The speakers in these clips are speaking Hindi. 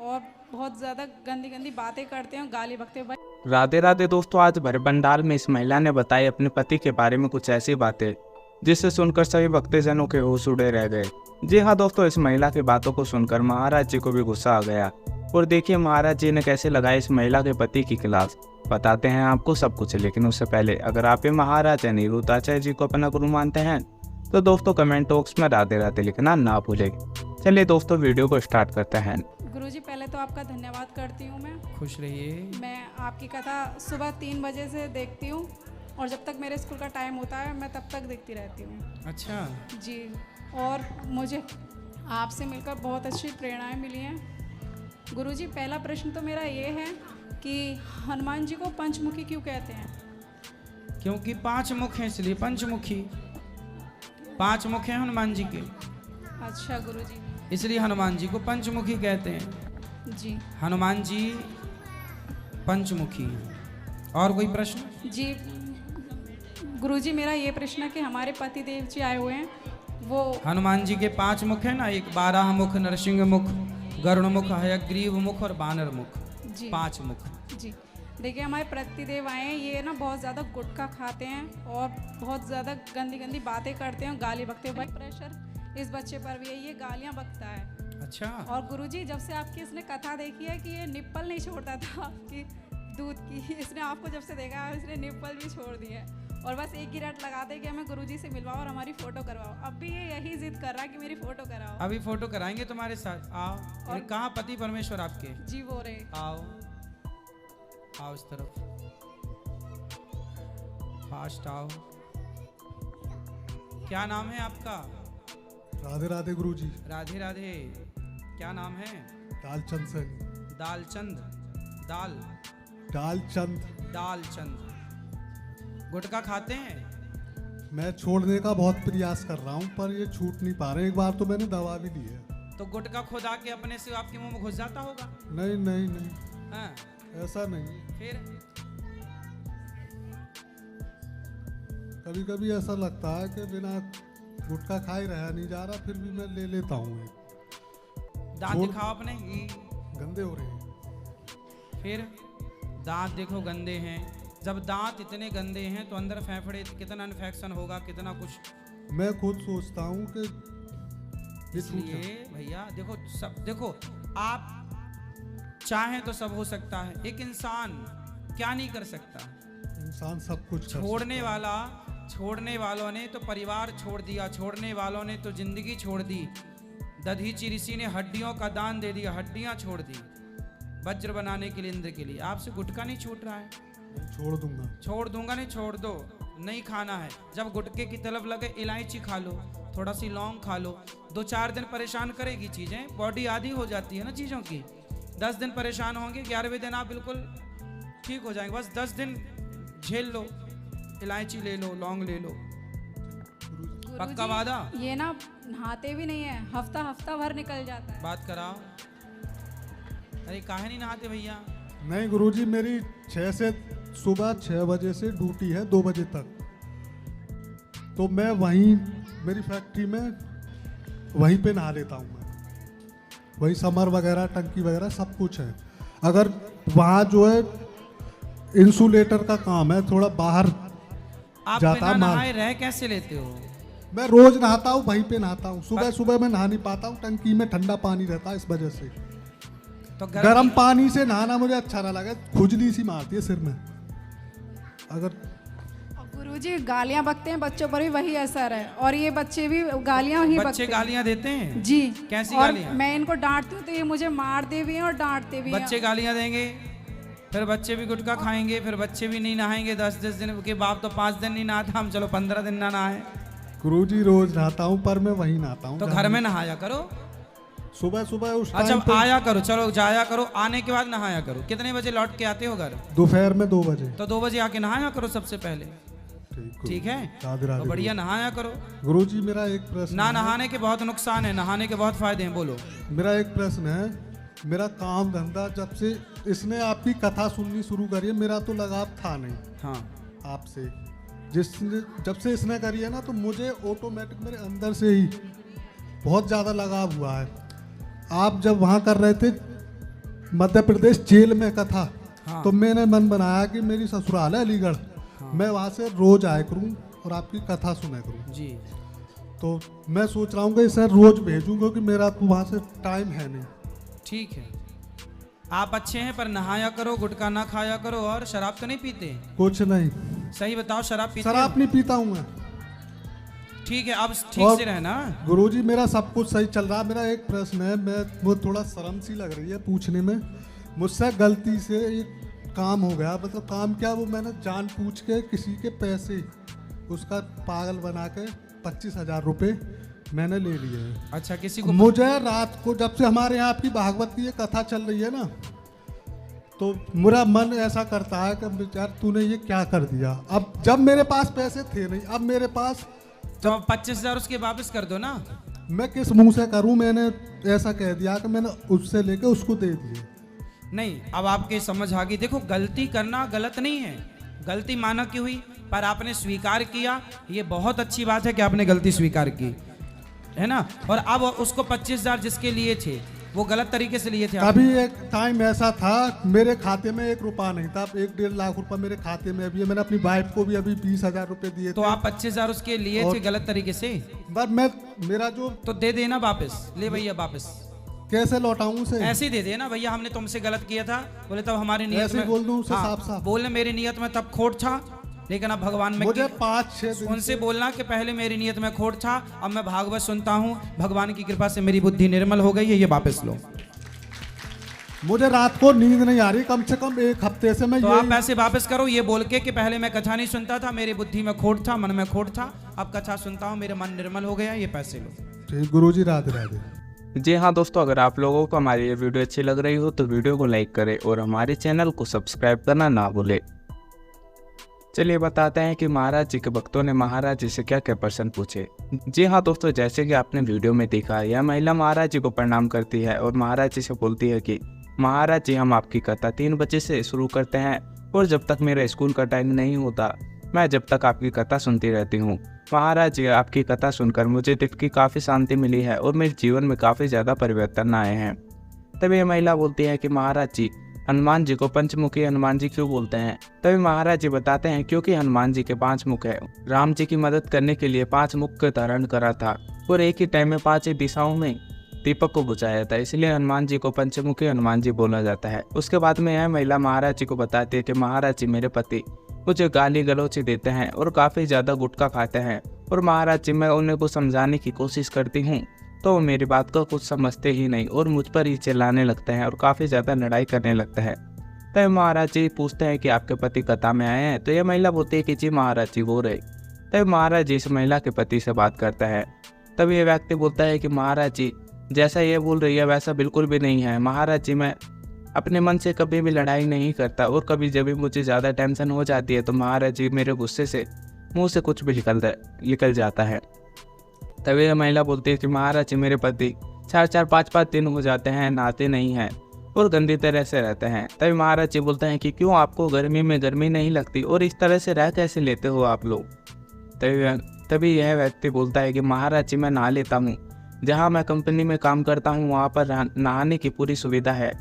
और बहुत ज़्यादा गंदी गंदी बातें करते हैं और गाली बकते हैं। राधे राधे दोस्तों, आज भरभंडार में इस महिला ने बताई अपने पति के बारे में कुछ ऐसी बातें जिसे सुनकर सभी भक्तजनों के होश उड़े रह गए। जी हाँ दोस्तों, इस महिला की बातों को सुनकर महाराज जी को भी गुस्सा आ गया। और देखिए महाराज जी ने कैसे लगाया इस महिला के पति की क्लास। बताते हैं आपको सब कुछ, लेकिन उससे पहले अगर आप ये महाराज अनिरुद्धाचार्य जी को अपना गुरु मानते हैं तो दोस्तों कमेंट बॉक्स में राधे राधे लिखना ना भूलें। चलिए दोस्तों वीडियो को स्टार्ट करते हैं। गुरुजी, पहले तो आपका धन्यवाद करती हूँ मैं। खुश रहिए। मैं आपकी कथा सुबह 3 बजे से देखती हूँ और जब तक मेरे स्कूल का टाइम होता है मैं तब तक देखती रहती हूँ। अच्छा जी, और मुझे आपसे मिलकर बहुत अच्छी प्रेरणाएं मिली हैं। गुरुजी, पहला प्रश्न तो मेरा ये है कि हनुमान जी को पंचमुखी क्यों कहते हैं? क्योंकि 5 मुख हैं इसलिए पंचमुखी। 5 मुख हैं हनुमान जी के, अच्छा गुरुजी। इसलिए हनुमान जी को पंचमुखी कहते हैं। जी हनुमान जी पंचमुखी हैं। और कोई प्रश्न? जी गुरुजी, मेरा ये प्रश्न है कि हमारे पति देव जी आए हुए हैं, वो हनुमान जी के 5 मुख हैं ना, एक 12 मुख, नरसिंह मुख, गरुड़ मुख, हयग्रीव मुख और बानर मुख। जी 5 मुख। जी देखिए, हमारे प्रतिदेव आए हैं, ये ना बहुत ज़्यादा गुटखा खाते हैं और बहुत ज़्यादा गंदी गंदी बातें करते हैं और गाली बकते हैं। भाई प्रेशर इस बच्चे पर भी है, ये गालियाँ बकता है। अच्छा। और गुरुजी, जब से आपकी इसने कथा देखी है कि ये निप्पल नहीं छोड़ता था आपकी दूध की, इसने आपको जब से देखा है इसने निप्पल भी छोड़ दी है और बस एक ही रट लगाते कि हमें गुरुजी से मिलवाओ और हमारी फ़ोटो करवाओ। अब भी ये यही जिद कर रहा है कि मेरी फ़ोटो कराओ। अभी फोटो कराएंगे तुम्हारे साथ, आओ। और कहाँ पति परमेश्वर आपके? जी वो रहे। आओ आओ इस तरफ, फास्ट आओ। क्या नाम है आपका? राधे राधे गुरुजी। राधे राधे। क्या नाम है? दालचंद सैनी। दालचंद। दाल दालचंद। दालचंद। गुटखा खाते हैं? मैं छोड़ने का बहुत प्रयास कर रहा हूँ पर ये छूट नहीं पा रहे। एक बार तो मैंने दवा भी ली है। तो गुटखा खुद आके अपने से आपके मुंह में घुस जाता होगा? नहीं नहीं नहीं, हाँ। ऐसा नहीं। फिर कभी कभी ऐसा लगता है कि बिना गुटखा खाए रहा नहीं जा रहा, फिर भी मैं ले लेता हूँ। दांत दिखाओ अपने। गंदे हो रहे हैं। फिर दांत देखो गंदे हैं। जब दांत इतने गंदे हैं तो अंदर फेफड़े कितना इन्फेक्शन होगा, कितना कुछ। मैं खुद सोचता हूँ कि ये छूट इसलिए जाए। भैया देखो, सब देखो, आप चाहें तो सब हो सकता है। एक इंसान क्या नहीं कर सकता? इंसान सब कुछ कर छोड़ने वालों ने तो परिवार छोड़ दिया, छोड़ने वालों ने तो जिंदगी छोड़ दी। दधीची ऋषि ने हड्डियों का दान दे दिया, हड्डियां छोड़ दी वज्र बनाने के लिए, इंद्र के लिए। आपसे गुटखा नहीं छूट रहा है? छोड़ दूंगा। छोड़ दूंगा नहीं, छोड़ दो। नहीं खाना है। जब गुटखे की तलब लगे इलायची खा लो, थोड़ा सी लौंग खा लो। 2-4 दिन परेशान करेगी चीज़ें, बॉडी आदी हो जाती है ना चीज़ों की। 10 दिन परेशान होंगे, 11वें दिन आप बिल्कुल ठीक हो जाएंगे। बस 10 दिन झेल लो, इलायची ले लो, लौंग ले लो। पक्का वादा? ये ना नहाते भी नहीं है, हफ्ता भर निकल जाता है। बात कराओ। अरे काहे नहीं नहाते भैया? नहीं गुरुजी, मेरी सुबह 6 बजे से ड्यूटी है 2 बजे तक। तो मैं वहीं मेरी फैक्ट्री में वहीं पे नहा लेता हूँ। मैं वही समर वगैरह, टंकी वगैरह सब कुछ है। अगर वहाँ जो है इंसुलेटर का काम है, थोड़ा बाहर आप जाता बिना माल। नहाए रह कैसे लेते हो? मैं रोज नहाता हूँ, वहीं पे नहाता हूँ। सुबह सुबह मैं नहा नहीं पाता हूँ, टंकी में ठंडा पानी रहता है, इस वजह से। तो गर्म पानी से नहाना मुझे अच्छा ना लगे, खुजली सी मारती है सिर में। अगर गुरुजी, गालियां बकते हैं, बच्चों पर भी वही असर है और ये बच्चे भी गालियां ही बकते बच्चे हैं। गालियां देते हैं? जी। कैसी और गालियां? मैं इनको डांटती हूँ तो ये मुझे मारते भी हैं और डांटते भी हैं। बच्चे गालियां देंगे, फिर बच्चे भी गुटखा खाएंगे, फिर बच्चे भी नहीं नहाएंगे। 10-10 दिन के बाप तो 5 दिन नहीं नहाता, हम चलो 15 दिन ना नहाए। गुरुजी रोज नहाता हूँ पर मैं वहीं नहाता हूँ। तो घर में नहाया करो। सुबह सुबह उस अच्छा टाइम पे आया करो, चलो जाया करो, आने के बाद नहाया करो। कितने बजे लौट के आते हो घर? दोपहर में 2 बजे। तो 2 बजे आके नहाया करो सबसे पहले। ठीक है? राधे राधे तो बढ़िया नहाया करो। गुरुजी, मेरा एक प्रश्न ना है। नहाने के बहुत नुकसान है, नहाने के बहुत फायदे हैं। बोलो। मेरा एक प्रश्न है। मेरा काम धंधा जब से इसने आपकी कथा सुननी शुरू करी है, मेरा तो लगाव था नहीं हाँ। आपसे। जब से इसने करी है ना, तो मुझे ऑटोमेटिक मेरे अंदर से ही बहुत ज़्यादा लगाव हुआ है। आप जब वहाँ कर रहे थे मध्य प्रदेश जेल में का था। हाँ। तो मैंने मन बनाया कि मेरी ससुराल है अलीगढ़, मैं वहाँ से रोज आया करूँ और आपकी कथा सुना करूँ। जी। तो मैं सोच रहा हूँ कि सर रोज भेजूँ, क्योंकि मेरा तो वहाँ से टाइम है नहीं। ठीक है, आप अच्छे हैं पर नहाया करो, गुटखा ना खाया करो, और शराब तो नहीं पीते? कुछ नहीं, सही बताओ, शराब पीते शराब हो? नहीं पीता हूँ मैं। ठीक है, अब ठीक और से रहना। गुरुजी मेरा सब कुछ सही चल रहा है। मेरा एक प्रश्न है, वो थोड़ा शर्म सी लग रही है पूछने में। मुझसे गलती से एक काम हो गया, मतलब काम क्या, वो मैंने जानबूझ के किसी के पैसे उसका पागल बना के 25,000 रुपये मैंने ले लिए हैं। अच्छा, किसी को? मुझे रात को जब से हमारे यहाँ आपकी भागवत की ये कथा चल रही है ना, तो मेरा मन ऐसा करता है कि यार तूने ये क्या कर दिया। अब जब मेरे पास पैसे थे नहीं, अब मेरे पास, तो 25,000 उसके वापस कर दो ना। मैं किस मुंह से करूं। मैंने ऐसा कह दिया कि मैंने उससे लेके उसको दे दिए। नहीं, अब आपके समझ आ गई। देखो, गलती करना गलत नहीं है, गलती माना की हुई, पर आपने स्वीकार किया, ये बहुत अच्छी बात है कि आपने गलती स्वीकार की, है ना। और अब उसको 25,000 जिसके लिए थे वो गलत तरीके से लिए थे अभी एक टाइम ऐसा था मेरे खाते में 1 रुपया नहीं था, 1-1.5 लाख रुपया मेरे खाते में अभी है। मैंने अपनी वाइफ को भी अभी 20,000 रुपए दिए तो थे। आप 25,000 उसके लिए थे गलत तरीके से, बस मैं, मेरा जो, तो दे देना वापस। ले भैया वापस। कैसे लौटाऊं उसे? ऐसे ही दे देना, भैया हमने तुमसे गलत किया था। बोले तब हमारी नियत ऐसे में, बोल दूं उसे हाँ, साफ साफ? बोलने मेरी नियत में तब खोट था, लेकिन अब भगवान में मुझे 5-6 दिन उनसे बोलना कि पहले मेरी नियत में खोट था, अब मैं भागवत सुनता हूँ, भगवान की कृपा से मेरी बुद्धि निर्मल हो गई है, ये वापस लो। मुझे रात को नींद नहीं आ रही, कम से कम 1 हफ्ते से मैं तो ये, आप पैसे वापस करो, ये बोल के कि पहले मैं कथा नहीं सुनता था, मेरी बुद्धि में खोट था, मन में खोट था, अब कथा सुनता हूँ, मेरा मन निर्मल हो गया, ये पैसे लो। ठीक, गुरुजी राधे राधे। जी हाँ दोस्तों, अगर आप लोगों को हमारी ये वीडियो अच्छी लग रही हो तो वीडियो को लाइक करें और हमारे चैनल को सब्सक्राइब करना ना भूलें। चलिए बताते हैं कि महाराज जी के भक्तों ने महाराज जी से क्या क्या प्रश्न पूछे। जी हाँ दोस्तों, जैसे कि आपने वीडियो में देखा, यह महिला महाराज जी को प्रणाम करती है और महाराज जी से बोलती है कि महाराज जी, हम आपकी कथा 3 बजे से शुरू करते हैं और जब तक मेरा स्कूल का टाइम नहीं होता मैं जब तक आपकी कथा सुनती रहती हूँ। महाराज जी, आपकी कथा सुनकर मुझे दिल की काफ़ी शांति मिली है और मेरे जीवन में काफ़ी ज़्यादा परिवर्तन आए हैं। तभी यह महिला बोलती है कि महाराज जी, हनुमान जी को पंचमुखी हनुमान जी क्यों बोलते हैं? तभी महाराज जी बताते हैं क्योंकि हनुमान जी के 5 मुख है। राम जी की मदद करने के लिए 5 मुख का धारण करा था और एक ही टाइम में 5 ही दिशाओं में दीपक को बुझाया था, इसलिए हनुमान जी को पंचमुखी हनुमान जी बोला जाता है। उसके बाद में यह महिला महाराज जी को बताती है कि महाराज जी, मेरे पति मुझे गाली गलौच देते हैं और काफ़ी ज़्यादा गुटखा खाते हैं और महाराज जी, मैं उन्हें को समझाने की कोशिश करती हूँ तो वो मेरी बात को कुछ समझते ही नहीं और मुझ पर ही चिल्लाने लगते हैं और काफ़ी ज़्यादा लड़ाई करने लगते हैं। तब महाराज जी पूछते हैं कि आपके पति कथा में आए हैं? तो यह महिला बोलती है कि जी महाराज जी, वो रहे। तब महाराज जी इस महिला के पति से बात करता है। तब ये व्यक्ति बोलता है कि महाराज जी, जैसा ये बोल रही है वैसा बिल्कुल भी नहीं है। महाराज जी, मैं अपने मन से कभी भी लड़ाई नहीं करता और कभी जब भी मुझे ज़्यादा टेंशन हो जाती है तो महाराज जी मेरे गुस्से से मुंह से कुछ भी निकल जाता है। तभी यह महिला बोलती है कि महाराज जी, मेरे पति 4-4, 5-5 दिन हो जाते हैं, नहाते नहीं हैं और गंदी तरह से रहते हैं। तभी महाराज जी बोलते हैं कि क्यों, आपको गर्मी में गर्मी नहीं लगती और इस तरह से रह कैसे लेते हो आप लोग? तभी यह व्यक्ति बोलता है कि महाराज जी, मैं नहा लेता हूँ, जहाँ मैं कंपनी में काम करता हूँ वहाँ पर नहाने की पूरी सुविधा है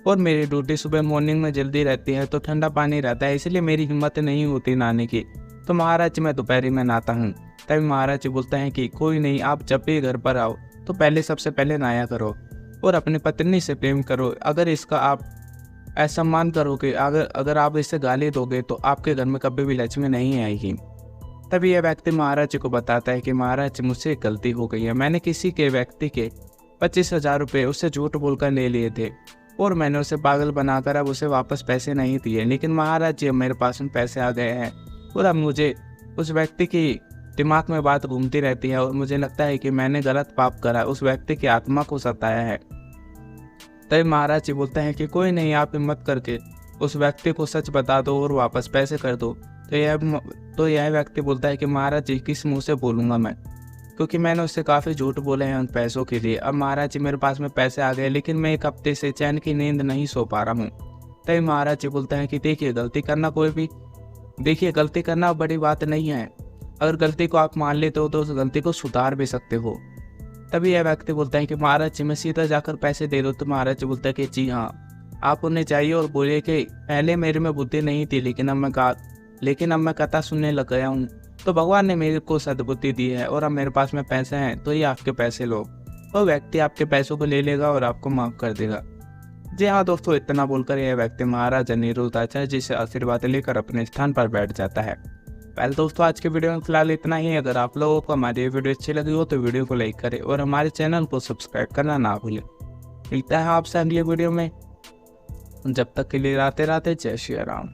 और मेरी ड्यूटी सुबह मॉर्निंग में जल्दी रहती है तो ठंडा पानी रहता है, इसलिए मेरी हिम्मत नहीं होती नहाने की, तो महाराज जी मैं दोपहर में नहाता हूँ। तभी महाराज जी बोलते हैं कि कोई नहीं, आप जब भी घर पर आओ तो सबसे पहले नहाया करो और अपनी पत्नी से प्रेम करो। अगर इसका आप असम्मान करोगे, अगर आप इसे गाली दोगे तो आपके घर में कभी भी लक्ष्मी नहीं आएगी। तभी यह व्यक्ति महाराज जी को बताता है कि महाराज जी, मुझसे गलती हो गई है, मैंने किसी के व्यक्ति के 25,000 रुपये उससे झूठ बोलकर ले लिए थे और मैंने उसे पागल बनाकर अब उसे वापस पैसे नहीं दिए। लेकिन महाराज जी, मेरे पास में पैसे आ गए हैं और अब मुझे उस व्यक्ति की दिमाग में बात घूमती रहती है और मुझे लगता है कि मैंने गलत पाप करा, उस व्यक्ति की आत्मा को सताया है। तभी महाराज जी बोलते हैं कि कोई नहीं, आप हिम्मत करके उस व्यक्ति को सच बता दो और वापस पैसे कर दो। तो यह व्यक्ति बोलता है कि महाराज जी, किस मुंह से बोलूँगा मैं, क्योंकि मैंने उससे काफ़ी झूठ बोले हैं उन पैसों के लिए। अब महाराज जी, मेरे पास में पैसे आ गए लेकिन मैं 1 हफ्ते से चैन की नींद नहीं सो पा रहा हूँ। तभी महाराज जी बोलते हैं कि देखिए, गलती करना बड़ी बात नहीं है, अगर गलती को आप मान लेते हो तो उस गलती को सुधार भी सकते हो। तभी यह व्यक्ति बोलता है कि महाराज जी, मैं सीधा जाकर पैसे दे दो। तो महाराज जी बोलता है कि जी हाँ, आप उन्हें जाइए और बोलिए कि पहले मेरे में बुद्धि नहीं थी, लेकिन अब मैं कथा सुनने लग गया हूँ, तो भगवान ने मेरे को सद्बुद्धि दी है और अब मेरे पास में पैसे हैं, तो ये आपके पैसे लो। तो व्यक्ति आपके पैसों को ले लेगा और आपको माफ़ कर देगा। जी हाँ दोस्तों, इतना बोलकर यह व्यक्ति महाराजा निरुद्धाचार्य जी से आशीर्वाद लेकर अपने स्थान पर बैठ जाता है। पहले दोस्तों, आज के वीडियो में फिलहाल इतना ही। अगर आप लोगों को हमारी ये वीडियो अच्छी लगी हो तो वीडियो को लाइक करें और हमारे चैनल को सब्सक्राइब करना ना भूलें। मिलता है आपसे अगले वीडियो में, जब तक के लिए राधे राधे, जय श्री राम।